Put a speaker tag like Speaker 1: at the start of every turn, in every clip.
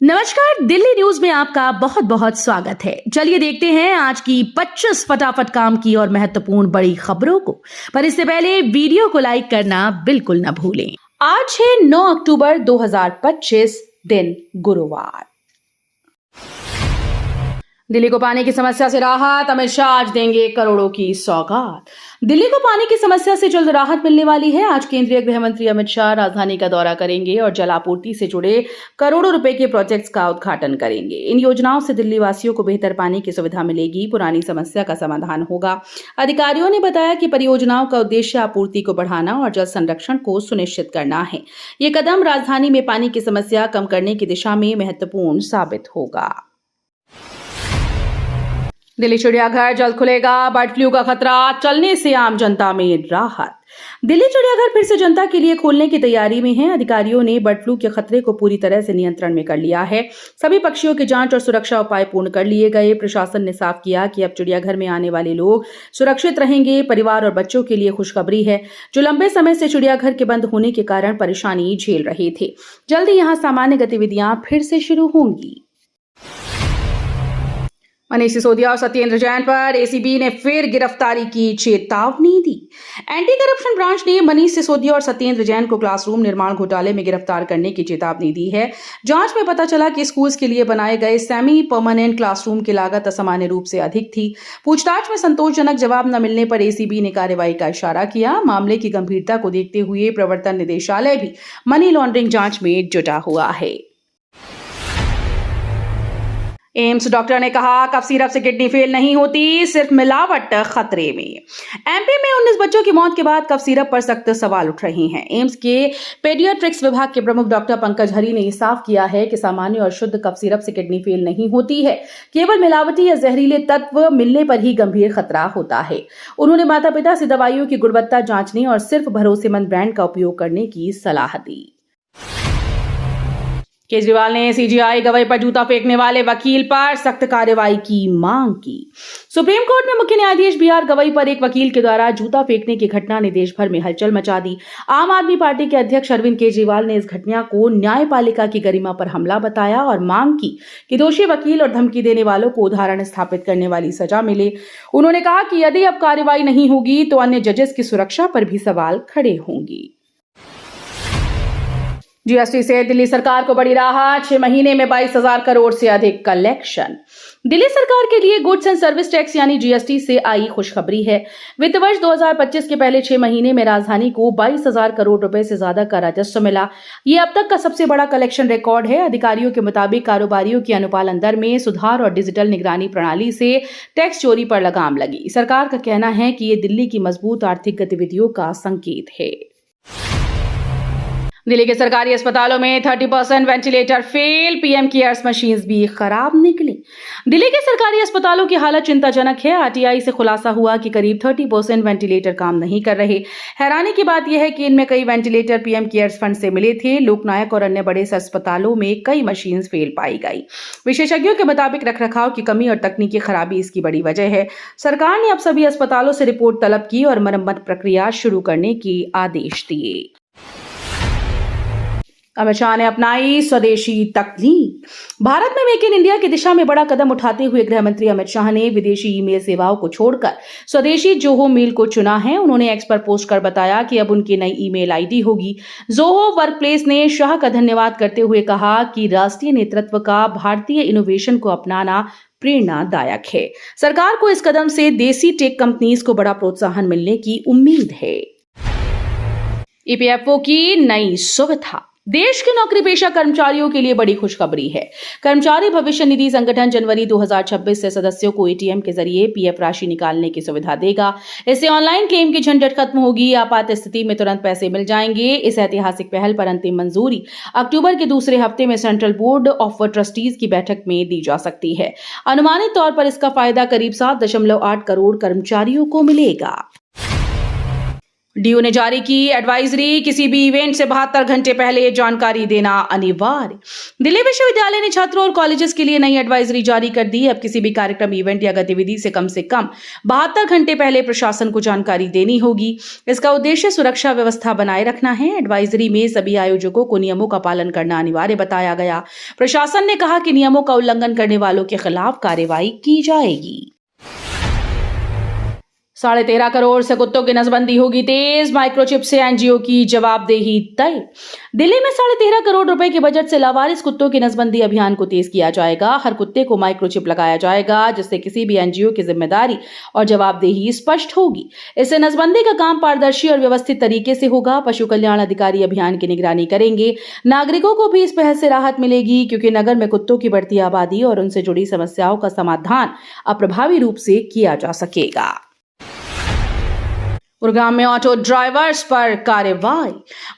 Speaker 1: नमस्कार, दिल्ली न्यूज में आपका बहुत बहुत स्वागत है। चलिए देखते हैं आज की 25 फटाफट काम की और महत्वपूर्ण बड़ी खबरों को। पर इससे पहले वीडियो को लाइक करना बिल्कुल न भूलें। आज है 9 अक्टूबर 2025, दिन गुरुवार। दिल्ली को पानी की समस्या से राहत, अमित शाह आज देंगे करोड़ों की सौगात। दिल्ली को पानी की समस्या से जल्द राहत मिलने वाली है। आज केंद्रीय गृह मंत्री अमित शाह राजधानी का दौरा करेंगे और जल आपूर्ति से जुड़े करोड़ों रुपए के प्रोजेक्ट्स का उद्घाटन करेंगे। इन योजनाओं से दिल्ली वासियों को बेहतर पानी की सुविधा मिलेगी, पुरानी समस्या का समाधान होगा। अधिकारियों ने बताया कि परियोजनाओं का उद्देश्य आपूर्ति को बढ़ाना और जल संरक्षण को सुनिश्चित करना है। ये कदम राजधानी में पानी की समस्या कम करने की दिशा में महत्वपूर्ण साबित होगा। दिल्ली चिड़ियाघर जल्द खुलेगा, बर्ड फ्लू का खतरा चलने से आम जनता में राहत। दिल्ली चिड़ियाघर फिर से जनता के लिए खोलने की तैयारी में है। अधिकारियों ने बर्ड फ्लू के खतरे को पूरी तरह से नियंत्रण में कर लिया है। सभी पक्षियों की जांच और सुरक्षा उपाय पूर्ण कर लिए गए। प्रशासन ने साफ किया कि अब चिड़ियाघर में आने वाले लोग सुरक्षित रहेंगे। परिवार और बच्चों के लिए खुशखबरी है, जो लंबे समय से चिड़ियाघर के बंद होने के कारण परेशानी झेल रहे थे। जल्द ही यहां सामान्य गतिविधियां फिर से शुरू होंगी। मनीष सिसोदिया और सत्येंद्र जैन पर एसीबी ने फिर गिरफ्तारी की चेतावनी दी। एंटी करप्शन ब्रांच ने मनीष सिसोदिया और सत्येंद्र जैन को क्लासरूम निर्माण घोटाले में गिरफ्तार करने की चेतावनी दी है। जांच में पता चला कि स्कूल्स के लिए बनाए गए सेमी परमानेंट क्लासरूम की लागत असामान्य रूप से अधिक थी। पूछताछ में संतोषजनक जवाब न मिलने पर एसीबी ने कार्रवाई का इशारा किया। मामले की गंभीरता को देखते हुए प्रवर्तन निदेशालय भी मनी लॉन्ड्रिंग जांच में जुटा हुआ है। एम्स डॉक्टर ने कहा, कफ सिरप से किडनी फेल नहीं होती, सिर्फ मिलावट खतरे में। एमपी में 19 बच्चों की मौत के बाद कफ सिरप पर सख्त सवाल उठ रहे हैं। एम्स के पेडियाट्रिक्स विभाग के प्रमुख डॉक्टर पंकज हरी ने साफ किया है कि सामान्य और शुद्ध कफ सिरप से किडनी फेल नहीं होती है। केवल मिलावटी या जहरीले तत्व मिलने पर ही गंभीर खतरा होता है। उन्होंने माता पिता से दवाइयों की गुणवत्ता जांचने और सिर्फ भरोसेमंद ब्रांड का उपयोग करने की सलाह दी। केजरीवाल ने सीजीआई गवाही पर जूता फेंकने वाले वकील पर सख्त कार्रवाई की मांग की। सुप्रीम कोर्ट में मुख्य न्यायाधीश बीआर गवाई पर एक वकील के द्वारा जूता फेंकने की घटना ने देश भर में हलचल मचा दी। आम आदमी पार्टी के अध्यक्ष अरविंद केजरीवाल ने इस घटना को न्यायपालिका की गरिमा पर हमला बताया और मांग की कि दोषी वकील और धमकी देने वालों को उदाहरण स्थापित करने वाली सजा मिले। उन्होंने कहा कि यदि अब कार्रवाई नहीं होगी तो अन्य जजेस की सुरक्षा पर भी सवाल खड़े होंगे। जीएसटी से दिल्ली सरकार को बड़ी राहत, 6 महीने में 22,000 करोड़ से अधिक कलेक्शन। दिल्ली सरकार के लिए गुड्स एंड सर्विस टैक्स यानी जीएसटी से आई खुशखबरी है। वित्त वर्ष 2025 के पहले 6 महीने में राजधानी को 22,000 करोड़ रुपए से ज्यादा का राजस्व मिला। ये अब तक का सबसे बड़ा कलेक्शन रिकॉर्ड है। अधिकारियों के मुताबिक कारोबारियों की अनुपालन दर में सुधार और डिजिटल निगरानी प्रणाली से टैक्स चोरी पर लगाम लगी। सरकार का कहना है कि ये दिल्ली की मजबूत आर्थिक गतिविधियों का संकेत है। दिल्ली के सरकारी अस्पतालों में 30% ventilator fail, PM cares machines भी खराब निकली। दिल्ली के सरकारी अस्पतालों की हालत चिंताजनक है। आरटीआई से खुलासा हुआ कि करीब 30% वेंटिलेटर काम नहीं कर रहे। हैरानी की बात यह है कि इनमें कई वेंटिलेटर पीएम केयर्स फंड से मिले थे। लोकनायक और अन्य बड़े अस्पतालों में कई मशीन्स फेल पाई गई। विशेषज्ञों के मुताबिक रखरखाव की कमी और तकनीकी खराबी इसकी बड़ी वजह है। सरकार ने अब सभी अस्पतालों से रिपोर्ट तलब की और मरम्मत प्रक्रिया शुरू करने के आदेश दिए। अमित शाह ने अपनाई स्वदेशी तकनीक। भारत में मेक इन इंडिया की दिशा में बड़ा कदम उठाते हुए गृह मंत्री अमित शाह ने विदेशी ईमेल सेवाओं को छोड़कर स्वदेशी जोहो मेल को चुना है। उन्होंने एक्स पर पोस्ट कर बताया कि अब उनकी नई ईमेल आईडी होगी। जोहो वर्कप्लेस ने शाह का धन्यवाद करते हुए कहा कि राष्ट्रीय नेतृत्व का भारतीय इनोवेशन को अपनाना प्रेरणादायक है। सरकार को इस कदम से देसी टेक कंपनीज को बड़ा प्रोत्साहन मिलने की उम्मीद है। ईपीएफओ की नई सुविधा देश के नौकरी पेशा कर्मचारियों के लिए बड़ी खुशखबरी है। कर्मचारी भविष्य निधि संगठन जनवरी 2026 से सदस्यों को एटीएम के जरिए पीएफ राशि निकालने की सुविधा देगा। इससे ऑनलाइन क्लेम की झंझट खत्म होगी। आपात स्थिति में तुरंत पैसे मिल जाएंगे। इस ऐतिहासिक पहल पर अंतिम मंजूरी अक्टूबर के दूसरे हफ्ते में सेंट्रल बोर्ड ऑफ ट्रस्टीज की बैठक में दी जा सकती है। अनुमानित तौर पर इसका फायदा करीब 7.8 करोड़ कर्मचारियों को मिलेगा। डीयू ने जारी की एडवाइजरी, किसी भी इवेंट से 72 घंटे पहले जानकारी देना अनिवार्य। दिल्ली विश्वविद्यालय ने छात्रों और कॉलेजेस के लिए नई एडवाइजरी जारी कर दी। अब किसी भी कार्यक्रम, इवेंट या गतिविधि से कम 72 घंटे पहले प्रशासन को जानकारी देनी होगी। इसका उद्देश्य सुरक्षा व्यवस्था बनाए रखना है। एडवाइजरी में सभी आयोजकों को नियमों का पालन करना अनिवार्य बताया गया। प्रशासन ने कहा कि नियमों का उल्लंघन करने वालों के खिलाफ कार्रवाई की जाएगी। 13.5 करोड़ से कुत्तों की नसबंदी होगी तेज, माइक्रोचिप से एनजीओ की जवाबदेही तय। दिल्ली में 13.5 करोड़ रुपए के बजट से लावारिस कुत्तों की नसबंदी अभियान को तेज किया जाएगा। हर कुत्ते को माइक्रोचिप लगाया जाएगा, जिससे किसी भी एनजीओ की जिम्मेदारी और जवाबदेही स्पष्ट होगी। इससे नसबंदी का काम पारदर्शी और व्यवस्थित तरीके से होगा। पशु कल्याण अधिकारी अभियान की निगरानी करेंगे। नागरिकों को भी इस पहल से राहत मिलेगी, क्योंकि नगर में कुत्तों की बढ़ती आबादी और उनसे जुड़ी समस्याओं का समाधान अब प्रभावी रूप से किया जा सकेगा। गुरुग्राम में ऑटो ड्राइवर्स पर कार्रवाई।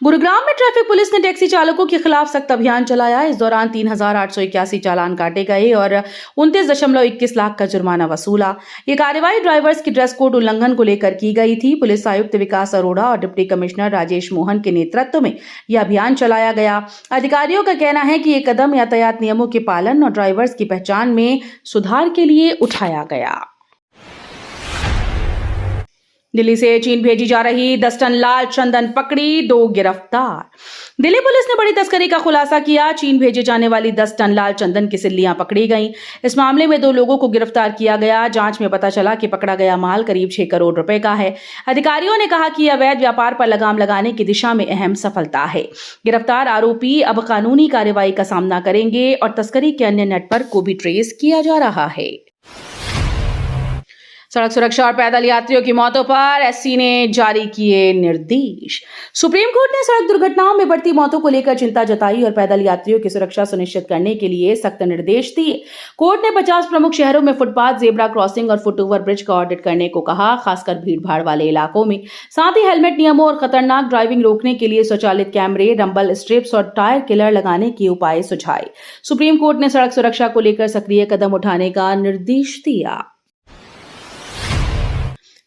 Speaker 1: गुरुग्राम में ट्रैफिक पुलिस ने टैक्सी चालकों के खिलाफ सख्त अभियान चलाया। इस दौरान 3,881 चालान काटे गए और 29.21 लाख का जुर्माना वसूला। ये कार्रवाई ड्राइवर्स की ड्रेस कोड उल्लंघन को लेकर की गई थी। पुलिस आयुक्त विकास अरोड़ा और डिप्टी कमिश्नर राजेश मोहन के नेतृत्व में यह अभियान चलाया गया। अधिकारियों का कहना है कि ये कदम यातायात नियमों के पालन और ड्राइवर्स की पहचान में सुधार के लिए उठाया गया। दिल्ली से चीन भेजी जा रही 10 टन लाल चंदन पकड़ी, 2 गिरफ्तार। दिल्ली पुलिस ने बड़ी तस्करी का खुलासा किया। चीन भेजे जाने वाली 10 टन लाल चंदन की सिल्लियां पकड़ी गईं। इस मामले में 2 लोगों को गिरफ्तार किया गया। जांच में पता चला कि पकड़ा गया माल करीब 6 करोड़ रुपए का है। अधिकारियों ने कहा कि अवैध व्यापार पर लगाम लगाने की दिशा में अहम सफलता है। गिरफ्तार आरोपी अब कानूनी कार्रवाई का सामना करेंगे और तस्करी के अन्य नेटवर्क को भी ट्रेस किया जा रहा है। सड़क सुरक्षा और पैदल यात्रियों की मौतों पर एससी ने जारी किए निर्देश। सुप्रीम कोर्ट ने सड़क दुर्घटनाओं में बढ़ती मौतों को लेकर चिंता जताई और पैदल यात्रियों की सुरक्षा सुनिश्चित करने के लिए सख्त निर्देश दिए। कोर्ट ने 50 प्रमुख शहरों में फुटपाथ, जेब्रा क्रॉसिंग और फुटओवर ब्रिज का ऑडिट करने को कहा, खासकर भीड़भाड़ वाले इलाकों में। साथ ही हेलमेट नियमों और खतरनाक ड्राइविंग रोकने के लिए स्वचालित कैमरे, रंबल स्ट्रिप्स और टायर किलर लगाने के उपाय सुझाए। सुप्रीम कोर्ट ने सड़क सुरक्षा को लेकर सक्रिय कदम उठाने का निर्देश दिया।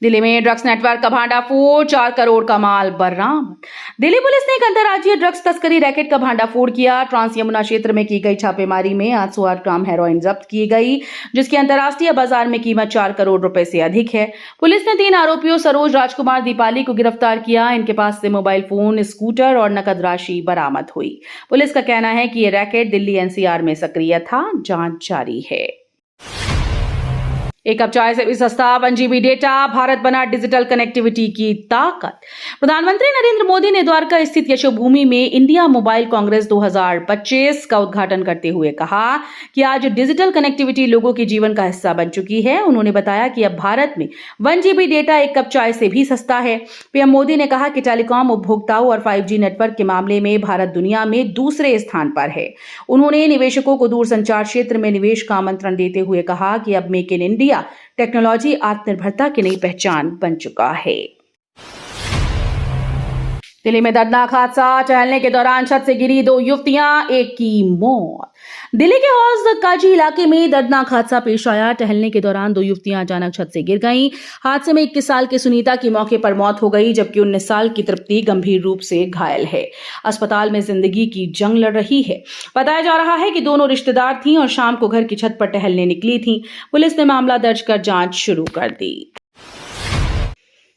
Speaker 1: दिल्ली में ड्रग्स नेटवर्क का भांडाफोड़, 4 करोड़ का माल बरामद। दिल्ली पुलिस ने एक अंतर्राज्यीय ड्रग्स तस्करी रैकेट का भांडाफोड़ किया। ट्रांस यमुना क्षेत्र में की गई छापेमारी में 808 ग्राम हेरोइन जब्त की गई, जिसकी अंतर्राष्ट्रीय बाजार में कीमत 4 करोड़ रुपए से अधिक है। पुलिस ने 3 आरोपियों सरोज, राजकुमार, दीपाली को गिरफ्तार किया। इनके पास से मोबाइल फोन, स्कूटर और नकद राशि बरामद हुई। पुलिस का कहना है कि यह रैकेट दिल्ली एनसीआर में सक्रिय था। जांच जारी है। एक कप चाय से भी सस्ता 1 GB डेटा, भारत बना डिजिटल कनेक्टिविटी की ताकत। प्रधानमंत्री नरेंद्र मोदी ने द्वारका स्थित यशोभूमि में इंडिया मोबाइल कांग्रेस 2025 का उद्घाटन करते हुए कहा कि आज डिजिटल कनेक्टिविटी लोगों के जीवन का हिस्सा बन चुकी है। उन्होंने बताया कि अब भारत में 1 GB डेटा 1 कप चाय से भी सस्ता है। पीएम मोदी ने कहा कि टेलीकॉम उपभोक्ताओं और 5G नेटवर्क के मामले में भारत दुनिया में दूसरे स्थान पर है। उन्होंने निवेशकों को दूरसंचार क्षेत्र में निवेश का आमंत्रण देते हुए कहा कि अब मेक इन इंडिया टेक्नोलॉजी आत्मनिर्भरता की नई पहचान बन चुका है। दिल्ली में दर्दनाक हादसा, टहलने के दौरान छत से गिरी 2 युवतियां, एक की मौत। दिल्ली के हौज काजी इलाके में दर्दनाक हादसा पेश आया। टहलने के दौरान 2 युवतियां अचानक छत से गिर गईं। हादसे में 21 साल की सुनीता की मौके पर मौत हो गई, जबकि 19 साल की तृप्ति गंभीर रूप से घायल है। अस्पताल में जिंदगी की जंग लड़ रही है। बताया जा रहा है कि दोनों रिश्तेदार थीं और शाम को घर की छत पर टहलने निकली थीं। पुलिस ने मामला दर्ज कर जांच शुरू कर दी।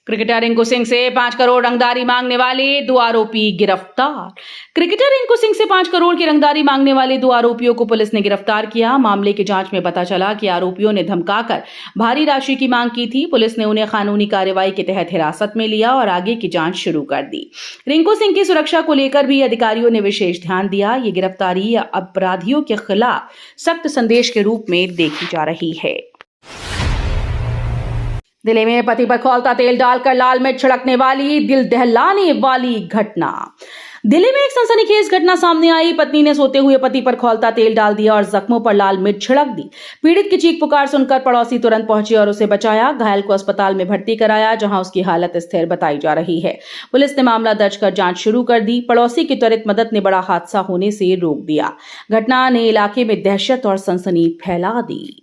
Speaker 1: क्रिकेटर रिंकू सिंह से 5 करोड़ रंगदारी मांगने वाले 2 आरोपी गिरफ्तार। क्रिकेटर रिंकू सिंह से 5 करोड़ की रंगदारी मांगने वाले 2 आरोपियों को पुलिस ने गिरफ्तार किया। मामले की जांच में पता चला कि आरोपियों ने धमकाकर भारी राशि की मांग की थी। पुलिस ने उन्हें कानूनी कार्रवाई के तहत हिरासत में लिया और आगे की जांच शुरू कर दी। रिंकू सिंह की सुरक्षा को लेकर भी अधिकारियों ने विशेष ध्यान दिया। ये गिरफ्तारी अपराधियों के खिलाफ सख्त संदेश के रूप में देखी जा रही है। दिल्ली में पति पर खौलता तेल डालकर लाल मिर्च छिड़कने वाली दिल दहलाने वाली घटना। दिल्ली में एक सनसनीखेज घटना सामने आई। पत्नी ने सोते हुए पति पर खौलता तेल डाल दिया और जख्मों पर लाल मिर्च छिड़क दी। पीड़ित की चीख पुकार सुनकर पड़ोसी तुरंत पहुंचे और उसे बचाया। घायल को अस्पताल में भर्ती कराया, जहां उसकी हालत स्थिर बताई जा रही है। पुलिस ने मामला दर्ज कर जांच शुरू कर दी। पड़ोसी की त्वरित मदद ने बड़ा हादसा होने से रोक दिया। घटना ने इलाके में दहशत और सनसनी फैला दी।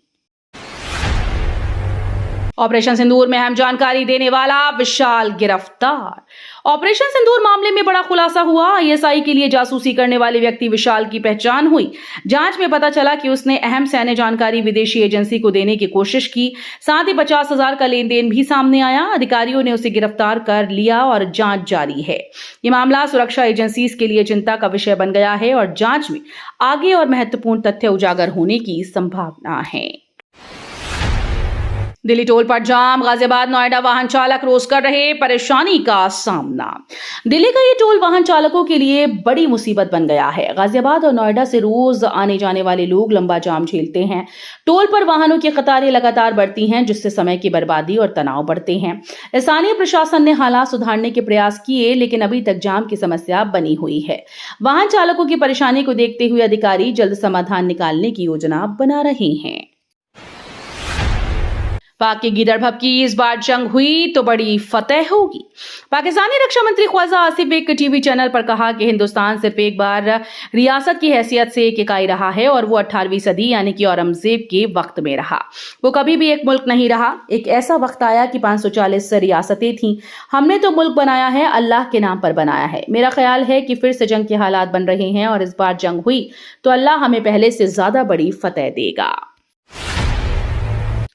Speaker 1: ऑपरेशन सिंदूर में अहम जानकारी देने वाला विशाल गिरफ्तार। ऑपरेशन सिंदूर मामले में बड़ा खुलासा हुआ। आईएसआई के लिए जासूसी करने वाले व्यक्ति विशाल की पहचान हुई। जांच में पता चला कि उसने अहम सैन्य जानकारी विदेशी एजेंसी को देने की कोशिश की। साथ ही 50,000 का लेन देन भी सामने आया। अधिकारियों ने उसे गिरफ्तार कर लिया और जांच जारी है। ये मामला सुरक्षा एजेंसी के लिए चिंता का विषय बन गया है और जांच में आगे और महत्वपूर्ण तथ्य उजागर होने की संभावना है। दिल्ली टोल पर जाम, गाजियाबाद नोएडा वाहन चालक रोज कर रहे परेशानी का सामना। दिल्ली का ये टोल वाहन चालकों के लिए बड़ी मुसीबत बन गया है। गाजियाबाद और नोएडा से रोज आने जाने वाले लोग लंबा जाम झेलते हैं। टोल पर वाहनों की कतारें लगातार बढ़ती हैं, जिससे समय की बर्बादी और तनाव बढ़ते हैं। स्थानीय प्रशासन ने हालात सुधारने के प्रयास किए, लेकिन अभी तक जाम की समस्या बनी हुई है। वाहन चालकों की परेशानी को देखते हुए अधिकारी जल्द समाधान निकालने की योजना बना रहे हैं। पाक की गिदड़ भभकी, इस बार जंग हुई तो बड़ी फतेह होगी। पाकिस्तानी रक्षा मंत्री ख्वाजा आसिफ एक टीवी चैनल पर कहा कि हिंदुस्तान सिर्फ एक बार रियासत की हैसियत से एक इकाई रहा है और वो 18वीं सदी यानी कि औरंगजेब के वक्त में रहा। वो कभी भी एक मुल्क नहीं रहा। एक ऐसा वक्त आया कि 540 रियासतें थीं। हमने तो मुल्क बनाया है, अल्लाह के नाम पर बनाया है। मेरा ख्याल है कि फिर से जंग के हालात बन रहे हैं और इस बार जंग हुई तो अल्लाह हमें पहले से ज्यादा बड़ी फतेह देगा।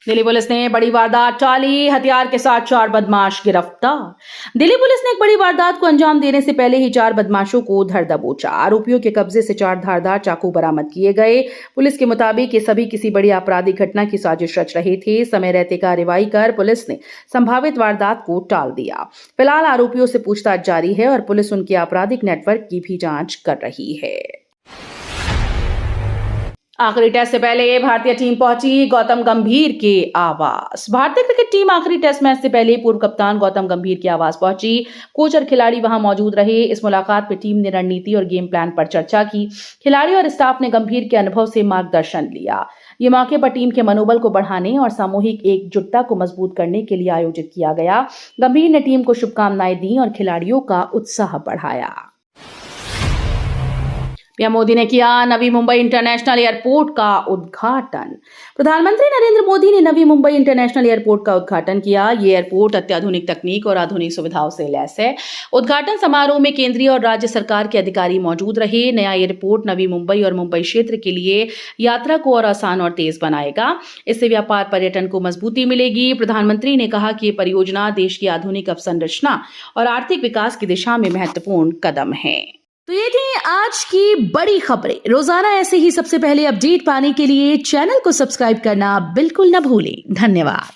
Speaker 1: दिल्ली पुलिस ने बड़ी वारदात टाली, हथियार के साथ 4 बदमाश गिरफ्तार। दिल्ली पुलिस ने एक बड़ी वारदात को अंजाम देने से पहले ही 4 बदमाशों को धर दबोचा। आरोपियों के कब्जे से 4 धारदार चाकू बरामद किए गए। पुलिस के मुताबिक ये सभी किसी बड़ी आपराधिक घटना की साजिश रच रहे थे। समय रहते कार्रवाई कर पुलिस ने संभावित वारदात को टाल दिया। फिलहाल आरोपियों से पूछताछ जारी है और पुलिस उनके आपराधिक नेटवर्क की भी जांच कर रही है। आखिरी टेस्ट से पहले भारतीय टीम पहुंची गौतम गंभीर के आवास। भारतीय क्रिकेट टीम आखिरी टेस्ट मैच से पहले पूर्व कप्तान गौतम गंभीर के आवास पहुंची। कोच और खिलाड़ी वहां मौजूद रहे। इस मुलाकात में टीम ने रणनीति और गेम प्लान पर चर्चा की। खिलाड़ी और स्टाफ ने गंभीर के अनुभव से मार्गदर्शन लिया। ये मौके पर टीम के मनोबल को बढ़ाने और सामूहिक एकजुटता को मजबूत करने के लिए आयोजित किया गया। गंभीर ने टीम को शुभकामनाएं दी और खिलाड़ियों का उत्साह बढ़ाया। पीएम मोदी ने किया नवी मुंबई इंटरनेशनल एयरपोर्ट का उद्घाटन। प्रधानमंत्री नरेंद्र मोदी ने नवी मुंबई इंटरनेशनल एयरपोर्ट का उद्घाटन किया। ये एयरपोर्ट अत्याधुनिक तकनीक और आधुनिक सुविधाओं से लैस है। उद्घाटन समारोह में केंद्रीय और राज्य सरकार के अधिकारी मौजूद रहे। नया एयरपोर्ट नवी मुंबई और मुंबई क्षेत्र के लिए यात्रा को और आसान और तेज बनाएगा। इससे व्यापार पर्यटन को मजबूती मिलेगी। प्रधानमंत्री ने कहा कि ये परियोजना देश की आधुनिक अवसंरचना और आर्थिक विकास की दिशा में महत्वपूर्ण कदम है। तो ये थी आज की बड़ी खबरें। रोजाना ऐसे ही सबसे पहले अपडेट पाने के लिए चैनल को सब्सक्राइब करना बिल्कुल न भूलें। धन्यवाद।